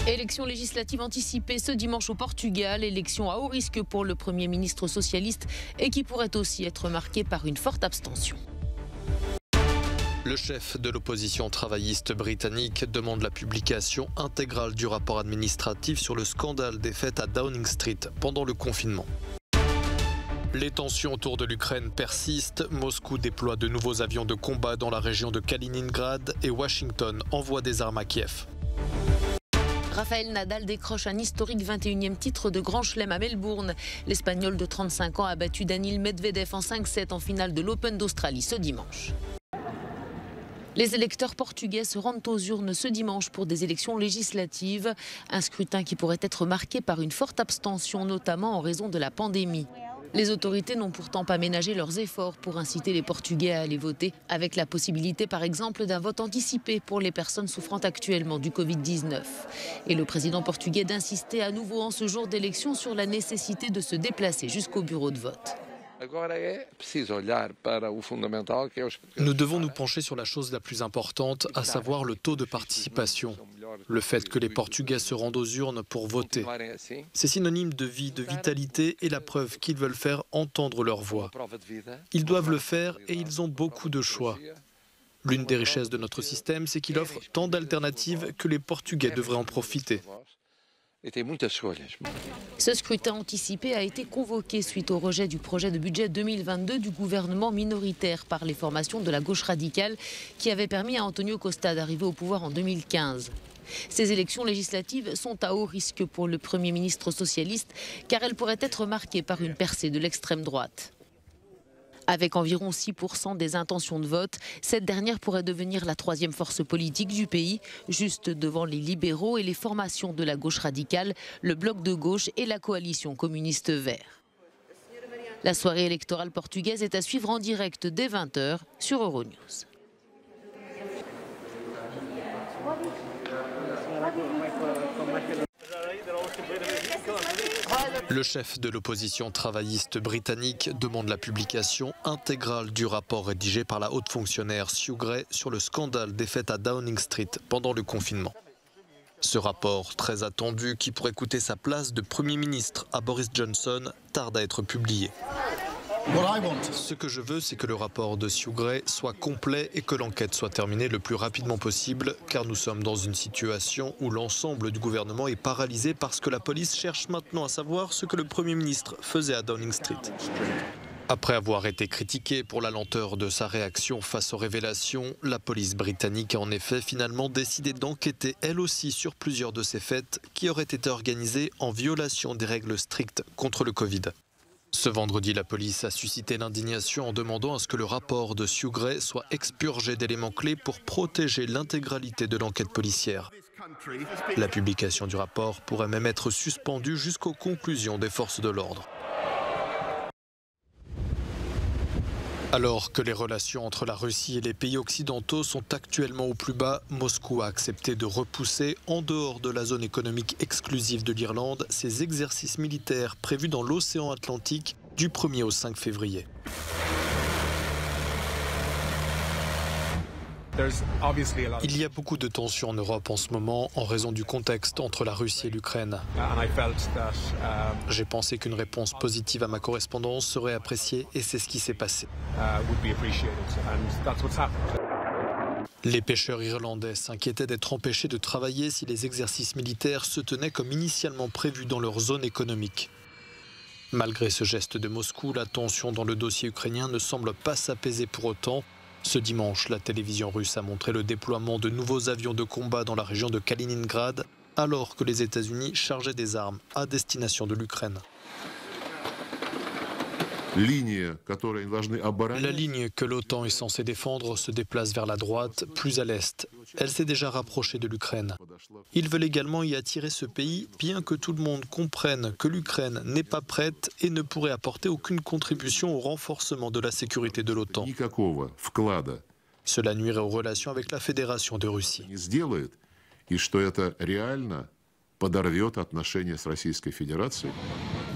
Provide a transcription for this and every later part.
Élection législative anticipée ce dimanche au Portugal, élection à haut risque pour le Premier ministre socialiste et qui pourrait aussi être marquée par une forte abstention. Le chef de l'opposition travailliste britannique demande la publication intégrale du rapport administratif sur le scandale des fêtes à Downing Street pendant le confinement. Les tensions autour de l'Ukraine persistent. Moscou déploie de nouveaux avions de combat dans la région de Kaliningrad et Washington envoie des armes à Kiev. Rafael Nadal décroche un historique 21e titre de Grand Chelem à Melbourne. L'Espagnol de 35 ans a battu Daniil Medvedev en 5-7 en finale de l'Open d'Australie ce dimanche. Les électeurs portugais se rendent aux urnes ce dimanche pour des élections législatives. Un scrutin qui pourrait être marqué par une forte abstention, notamment en raison de la pandémie. Les autorités n'ont pourtant pas ménagé leurs efforts pour inciter les Portugais à aller voter, avec la possibilité par exemple d'un vote anticipé pour les personnes souffrant actuellement du Covid-19. Et le président portugais d'insister à nouveau en ce jour d'élection sur la nécessité de se déplacer jusqu'au bureau de vote. Nous devons nous pencher sur la chose la plus importante, à savoir le taux de participation. Le fait que les Portugais se rendent aux urnes pour voter. C'est synonyme de vie, de vitalité et la preuve qu'ils veulent faire entendre leur voix. Ils doivent le faire et ils ont beaucoup de choix. L'une des richesses de notre système, c'est qu'il offre tant d'alternatives que les Portugais devraient en profiter. Ce scrutin anticipé a été convoqué suite au rejet du projet de budget 2022 du gouvernement minoritaire par les formations de la gauche radicale qui avait permis à António Costa d'arriver au pouvoir en 2015. Ces élections législatives sont à haut risque pour le Premier ministre socialiste car elles pourraient être marquées par une percée de l'extrême droite. Avec environ 6% des intentions de vote, cette dernière pourrait devenir la troisième force politique du pays, juste devant les libéraux et les formations de la gauche radicale, le bloc de gauche et la coalition communiste vert. La soirée électorale portugaise est à suivre en direct dès 20h sur Euronews. Le chef de l'opposition travailliste britannique demande la publication intégrale du rapport rédigé par la haute fonctionnaire Sue Gray sur le scandale des fêtes à Downing Street pendant le confinement. Ce rapport, très attendu, qui pourrait coûter sa place de Premier ministre à Boris Johnson, tarde à être publié. Ce que je veux, c'est que le rapport de Sue Gray soit complet et que l'enquête soit terminée le plus rapidement possible, car nous sommes dans une situation où l'ensemble du gouvernement est paralysé parce que la police cherche maintenant à savoir ce que le Premier ministre faisait à Downing Street. Après avoir été critiquée pour la lenteur de sa réaction face aux révélations, la police britannique a en effet finalement décidé d'enquêter elle aussi sur plusieurs de ces fêtes qui auraient été organisées en violation des règles strictes contre le Covid. Ce vendredi, la police a suscité l'indignation en demandant à ce que le rapport de Sue Gray soit expurgé d'éléments clés pour protéger l'intégralité de l'enquête policière. La publication du rapport pourrait même être suspendue jusqu'aux conclusions des forces de l'ordre. Alors que les relations entre la Russie et les pays occidentaux sont actuellement au plus bas, Moscou a accepté de repousser, en dehors de la zone économique exclusive de l'Irlande, ses exercices militaires prévus dans l'océan Atlantique du 1er au 5 février. Il y a beaucoup de tensions en Europe en ce moment en raison du contexte entre la Russie et l'Ukraine. J'ai pensé qu'une réponse positive à ma correspondance serait appréciée et c'est ce qui s'est passé. Les pêcheurs irlandais s'inquiétaient d'être empêchés de travailler si les exercices militaires se tenaient comme initialement prévu dans leur zone économique. Malgré ce geste de Moscou, la tension dans le dossier ukrainien ne semble pas s'apaiser pour autant. Ce dimanche, la télévision russe a montré le déploiement de nouveaux avions de combat dans la région de Kaliningrad, alors que les États-Unis chargeaient des armes à destination de l'Ukraine. La ligne que l'OTAN est censée défendre se déplace vers la droite, plus à l'est. Elle s'est déjà rapprochée de l'Ukraine. Ils veulent également y attirer ce pays, bien que tout le monde comprenne que l'Ukraine n'est pas prête et ne pourrait apporter aucune contribution au renforcement de la sécurité de l'OTAN. Cela nuirait aux relations avec la Fédération de Russie.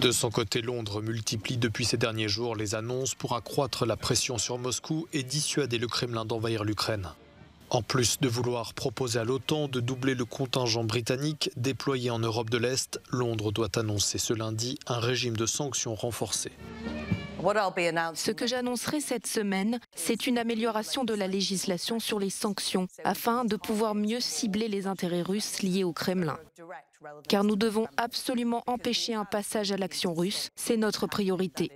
De son côté, Londres multiplie depuis ces derniers jours les annonces pour accroître la pression sur Moscou et dissuader le Kremlin d'envahir l'Ukraine. En plus de vouloir proposer à l'OTAN de doubler le contingent britannique déployé en Europe de l'Est, Londres doit annoncer ce lundi un régime de sanctions renforcé. Ce que j'annoncerai cette semaine, c'est une amélioration de la législation sur les sanctions, afin de pouvoir mieux cibler les intérêts russes liés au Kremlin. Car nous devons absolument empêcher un passage à l'action russe, c'est notre priorité.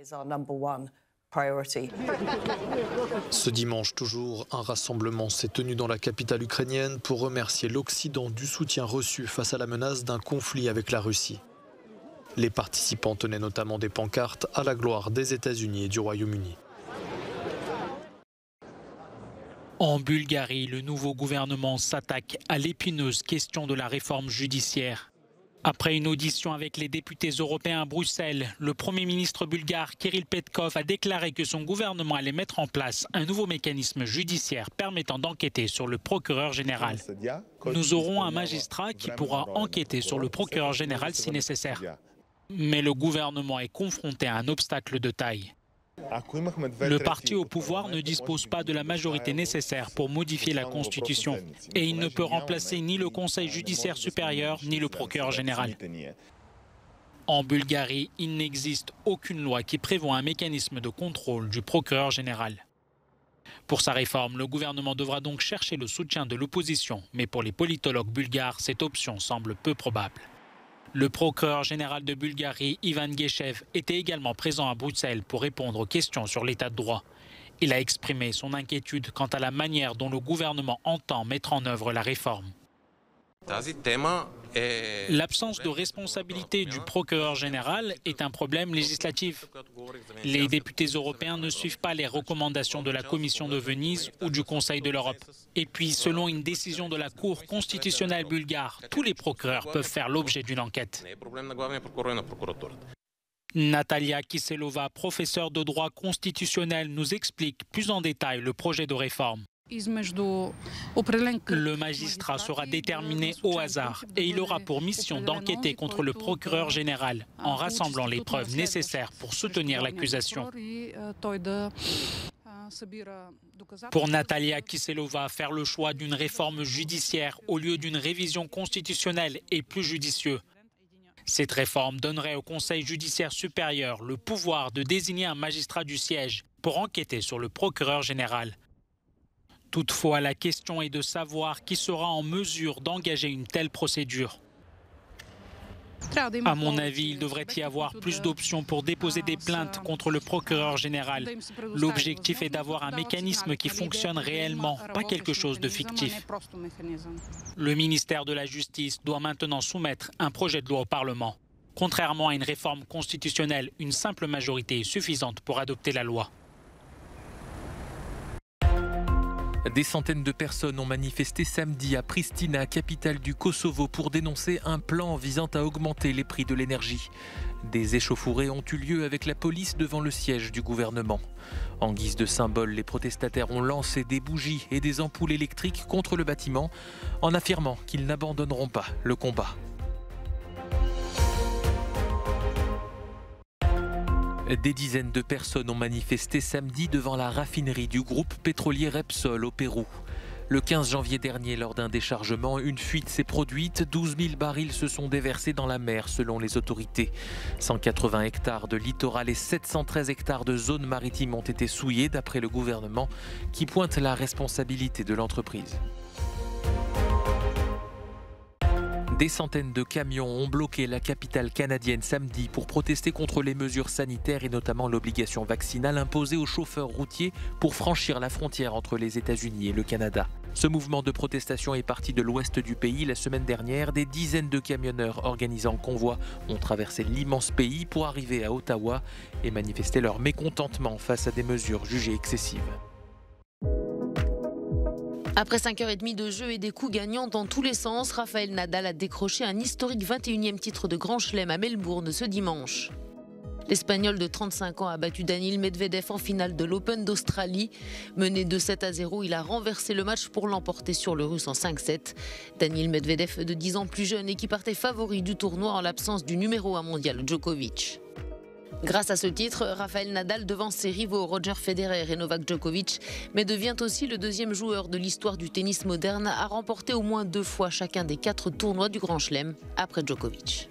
Ce dimanche toujours, un rassemblement s'est tenu dans la capitale ukrainienne pour remercier l'Occident du soutien reçu face à la menace d'un conflit avec la Russie. Les participants tenaient notamment des pancartes à la gloire des États-Unis et du Royaume-Uni. En Bulgarie, le nouveau gouvernement s'attaque à l'épineuse question de la réforme judiciaire. Après une audition avec les députés européens à Bruxelles, le Premier ministre bulgare Kirill Petkov a déclaré que son gouvernement allait mettre en place un nouveau mécanisme judiciaire permettant d'enquêter sur le procureur général. Nous aurons un magistrat qui pourra enquêter sur le procureur général si nécessaire. Mais le gouvernement est confronté à un obstacle de taille. Le parti au pouvoir ne dispose pas de la majorité nécessaire pour modifier la Constitution et il ne peut remplacer ni le Conseil judiciaire supérieur ni le procureur général. En Bulgarie, il n'existe aucune loi qui prévoit un mécanisme de contrôle du procureur général. Pour sa réforme, le gouvernement devra donc chercher le soutien de l'opposition, mais pour les politologues bulgares, cette option semble peu probable. Le procureur général de Bulgarie, Ivan Guechev, était également présent à Bruxelles pour répondre aux questions sur l'état de droit. Il a exprimé son inquiétude quant à la manière dont le gouvernement entend mettre en œuvre la réforme. L'absence de responsabilité du procureur général est un problème législatif. Les députés européens ne suivent pas les recommandations de la Commission de Venise ou du Conseil de l'Europe. Et puis, selon une décision de la Cour constitutionnelle bulgare, tous les procureurs peuvent faire l'objet d'une enquête. Natalia Kiselova, professeure de droit constitutionnel, nous explique plus en détail le projet de réforme. Le magistrat sera déterminé au hasard et il aura pour mission d'enquêter contre le procureur général en rassemblant les preuves nécessaires pour soutenir l'accusation. Pour Natalia Kiselova, faire le choix d'une réforme judiciaire au lieu d'une révision constitutionnelle est plus judicieux. Cette réforme donnerait au Conseil judiciaire supérieur le pouvoir de désigner un magistrat du siège pour enquêter sur le procureur général. Toutefois, la question est de savoir qui sera en mesure d'engager une telle procédure. À mon avis, il devrait y avoir plus d'options pour déposer des plaintes contre le procureur général. L'objectif est d'avoir un mécanisme qui fonctionne réellement, pas quelque chose de fictif. Le ministère de la Justice doit maintenant soumettre un projet de loi au Parlement. Contrairement à une réforme constitutionnelle, une simple majorité est suffisante pour adopter la loi. Des centaines de personnes ont manifesté samedi à Pristina, capitale du Kosovo, pour dénoncer un plan visant à augmenter les prix de l'énergie. Des échauffourées ont eu lieu avec la police devant le siège du gouvernement. En guise de symbole, les protestataires ont lancé des bougies et des ampoules électriques contre le bâtiment, en affirmant qu'ils n'abandonneront pas le combat. Des dizaines de personnes ont manifesté samedi devant la raffinerie du groupe pétrolier Repsol au Pérou. Le 15 janvier dernier, lors d'un déchargement, une fuite s'est produite. 12 000 barils se sont déversés dans la mer selon les autorités. 180 hectares de littoral et 713 hectares de zones maritimes ont été souillés d'après le gouvernement qui pointe la responsabilité de l'entreprise. Des centaines de camions ont bloqué la capitale canadienne samedi pour protester contre les mesures sanitaires et notamment l'obligation vaccinale imposée aux chauffeurs routiers pour franchir la frontière entre les États-Unis et le Canada. Ce mouvement de protestation est parti de l'ouest du pays la semaine dernière. Des dizaines de camionneurs organisant convoi ont traversé l'immense pays pour arriver à Ottawa et manifester leur mécontentement face à des mesures jugées excessives. Après 5h30 de jeu et des coups gagnants dans tous les sens, Rafael Nadal a décroché un historique 21e titre de Grand Chelem à Melbourne ce dimanche. L'Espagnol de 35 ans a battu Daniil Medvedev en finale de l'Open d'Australie. Mené de 7-0, il a renversé le match pour l'emporter sur le Russe en 5-7. Daniil Medvedev, de 10 ans plus jeune et qui partait favori du tournoi en l'absence du numéro 1 mondial Djokovic. Grâce à ce titre, Rafael Nadal devance ses rivaux Roger Federer et Novak Djokovic, mais devient aussi le deuxième joueur de l'histoire du tennis moderne à remporter au moins 2 fois chacun des 4 tournois du Grand Chelem après Djokovic.